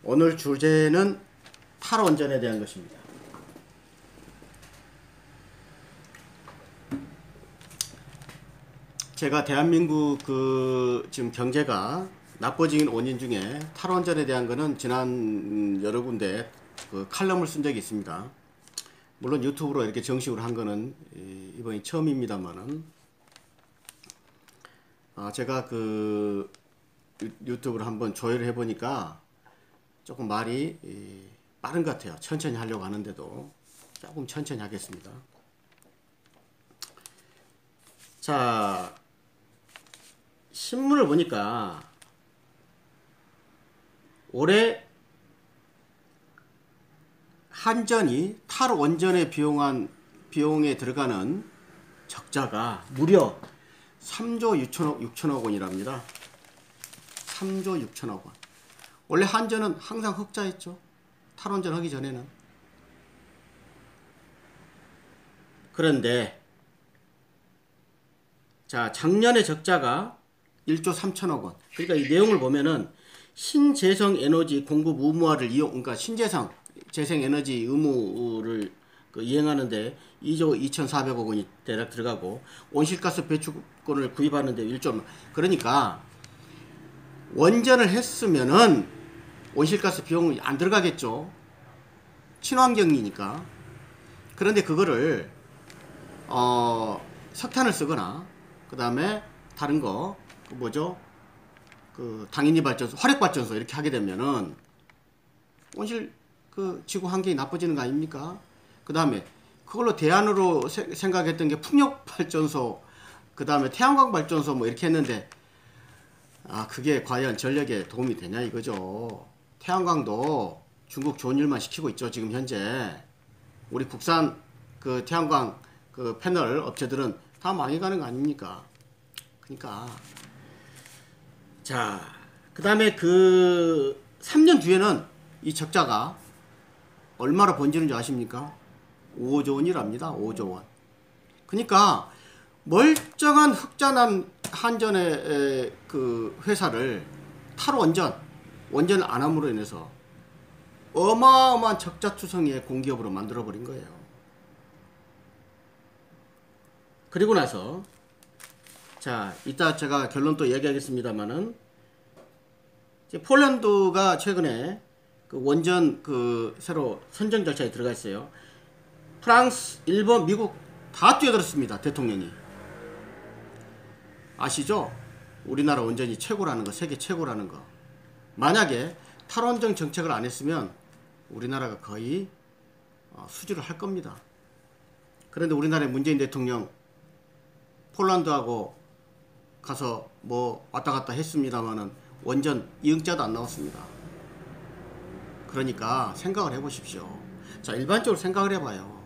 오늘 주제는 탈원전에 대한 것입니다. 제가 대한민국 지금 경제가 나빠진 원인 중에 탈원전에 대한 거는 지난 여러 군데 칼럼을 쓴 적이 있습니다. 물론 유튜브로 이렇게 정식으로 한 거는 이번이 처음입니다만은, 제가 유튜브를 한번 조회를 해보니까 조금 말이 빠른 것 같아요. 천천히 하려고 하는데도 조금 천천히 하겠습니다. 자, 신문을 보니까 올해 한전이 탈원전에 비용에 들어가는 적자가 무려 3조 6천억 원이랍니다. 3조 6천억 원. 원래 한전은 항상 흑자였죠. 탈원전 하기 전에는. 그런데 자, 작년에 적자가 1조 3천억 원. 그러니까 이 내용을 보면은 신재생 에너지 공급 의무화를 그러니까 신재생 에너지 의무를 이행하는데 2조 2,400억 원이 대략 들어가고, 온실가스 배출권을 구입하는데 1조. 그러니까 원전을 했으면은 온실가스 비용이 안 들어가겠죠. 친환경이니까. 그런데 그거를 석탄을 쓰거나 그 다음에 다른 거 뭐죠? 당연히 발전소, 화력 발전소 이렇게 하게 되면은 지구 환경이 나빠지는 거 아닙니까? 그 다음에 그걸로 대안으로 생각했던 게 풍력 발전소, 그 다음에 태양광 발전소 뭐 이렇게 했는데, 그게 과연 전력에 도움이 되냐 이거죠. 태양광도 중국 좋은 일만 시키고 있죠. 지금 현재 우리 국산 태양광 패널 업체들은 다 망해가는 거 아닙니까? 그러니까 자, 그 다음에 3년 뒤에는 이 적자가 얼마로 번지는 줄 아십니까? 5조 원이랍니다. 5조 원. 그러니까 멀쩡한 흑자난 한전의 회사를 원전을 안 함으로 인해서 어마어마한 적자투성이의 공기업으로 만들어버린 거예요. 그리고 나서 자, 이따 제가 결론 또 이야기하겠습니다만은, 폴란드가 최근에 원전 새로 선정 절차에 들어가 있어요. 프랑스, 일본, 미국 다 뛰어들었습니다. 대통령이. 아시죠? 우리나라 원전이 최고라는 거, 세계 최고라는 거. 만약에 탈원전 정책을 안 했으면 우리나라가 거의 수주를 할 겁니다. 그런데 우리나라의 문재인 대통령 폴란드하고 가서 뭐 왔다 갔다 했습니다만은 원전 이응자도 안 나왔습니다. 그러니까 생각을 해보십시오. 자, 일반적으로 생각을 해봐요.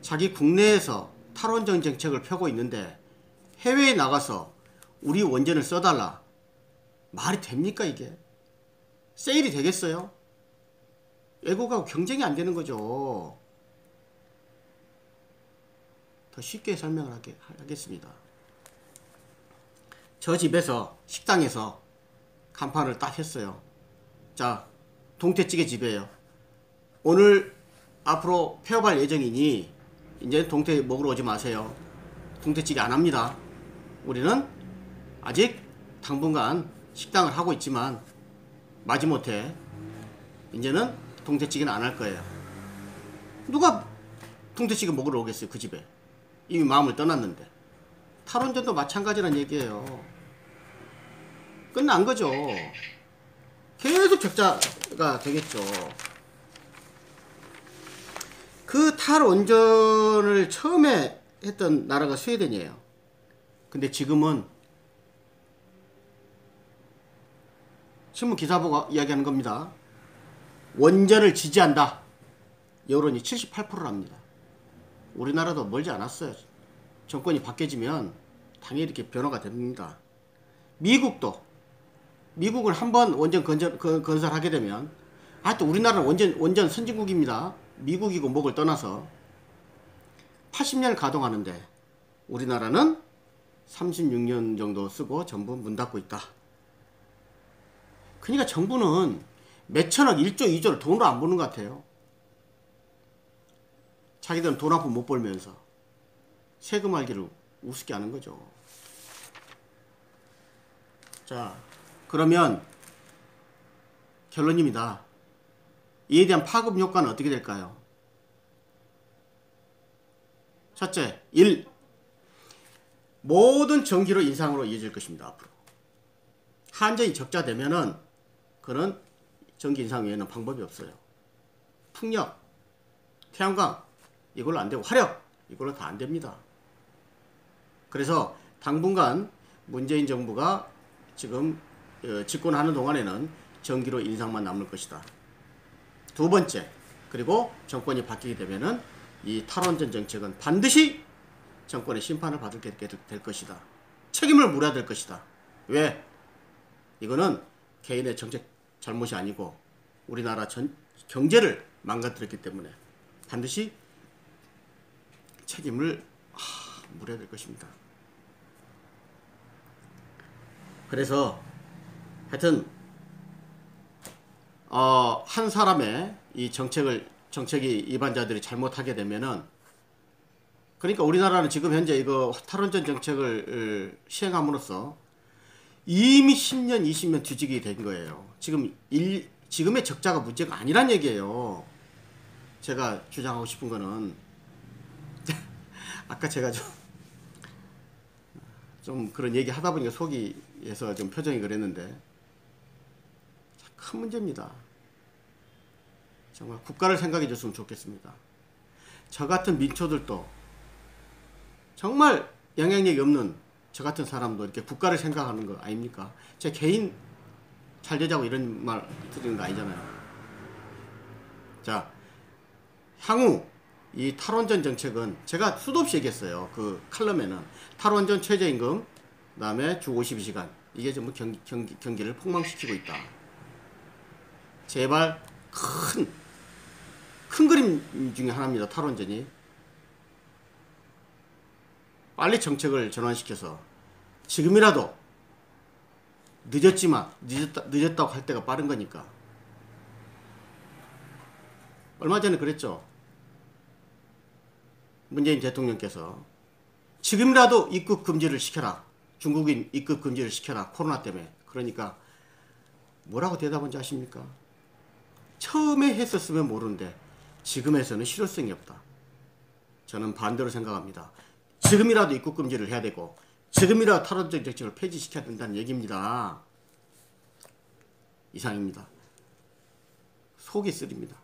자기 국내에서 탈원전 정책을 펴고 있는데 해외에 나가서 우리 원전을 써달라. 말이 됩니까 이게? 세일이 되겠어요? 외국하고 경쟁이 안 되는 거죠. 더 쉽게 설명을 하겠습니다. 저 집에서 식당에서 간판을 딱 했어요. 자, 동태찌개 집이에요. 오늘 앞으로 폐업할 예정이니 이제 동태 먹으러 오지 마세요. 동태찌개 안 합니다. 우리는 아직 당분간 식당을 하고 있지만 마지못해 이제는 동태찌개는 안 할 거예요. 누가 동태찌개 먹으러 오겠어요, 그 집에. 이미 마음을 떠났는데. 탈원전도 마찬가지란 얘기예요. 끝난 거죠. 계속 적자가 되겠죠. 그 탈원전을 처음에 했던 나라가 스웨덴이에요. 근데 지금은 신문 기사 보고 이야기하는 겁니다. 원전을 지지한다. 여론이 78%랍니다. 우리나라도 멀지 않았어요. 정권이 바뀌어지면 당연히 이렇게 변화가 됩니다. 미국을 한번 원전 건설하게 되면, 또 우리나라는 원전 선진국입니다. 미국이고 뭐를 떠나서 80년을 가동하는데 우리나라는 36년 정도 쓰고 전부 문 닫고 있다. 그러니까 정부는 몇천억 1조 2조를 돈으로 안 버는 것 같아요. 자기들은 돈 한 푼 못 벌면서 세금 알기를 우습게 하는 거죠. 자, 그러면 결론입니다. 이에 대한 파급 효과는 어떻게 될까요? 첫째, 1. 모든 전기료 인상으로 이어질 것입니다. 앞으로. 한전이 적자되면은 그는 전기 인상 외에는 방법이 없어요. 풍력, 태양광 이걸로 안 되고 화력 이걸로 다 안 됩니다. 그래서 당분간 문재인 정부가 지금 집권하는 동안에는 전기료 인상만 남을 것이다. 두 번째, 그리고 정권이 바뀌게 되면은 이 탈원전 정책은 반드시 정권의 심판을 받게 될 것이다. 책임을 물어야 될 것이다. 왜? 이거는 개인의 정책 잘못이 아니고 우리나라 경제를 망가뜨렸기 때문에 반드시 책임을 물어야 될 것입니다. 그래서 하여튼 한 사람의 이 정책이 일반자들이 잘못하게 되면은, 그러니까 우리나라는 지금 현재 이거 탈원전 정책을 시행함으로써 이미 10년, 20년 뒤지게 된 거예요. 지금의 적자가 문제가 아니란 얘기예요. 제가 주장하고 싶은 거는 아까 제가 좀 그런 얘기 하다 보니까 속이에서 좀 표정이 그랬는데 큰 문제입니다. 정말 국가를 생각해 줬으면 좋겠습니다. 저 같은 민초들도 정말 영향력이 없는 저 같은 사람도 이렇게 국가를 생각하는 거 아닙니까? 제 개인 잘 되자고 이런 말 드리는 거 아니잖아요. 자, 향후 이 탈원전 정책은 제가 수도 없이 얘기했어요. 그 칼럼에는 탈원전 최저임금, 그 다음에 주 52시간 이게 전부 경기를 폭망시키고 있다. 제발 큰 그림 중에 하나입니다. 탈원전이 빨리 정책을 전환시켜서 지금이라도 늦었지만 늦었다고 할 때가 빠른 거니까. 얼마 전에 그랬죠. 문재인 대통령께서 지금이라도 입국 금지를 시켜라. 중국인 입국 금지를 시켜라. 코로나 때문에. 그러니까 뭐라고 대답한지 아십니까? 처음에 했었으면 모르는데 지금 해서는 실효성이 없다. 저는 반대로 생각합니다. 지금이라도 입국 금지를 해야 되고 지금이라도 탈원전 정책을 폐지시켜야 된다는 얘기입니다. 이상입니다. 속이 쓰립니다.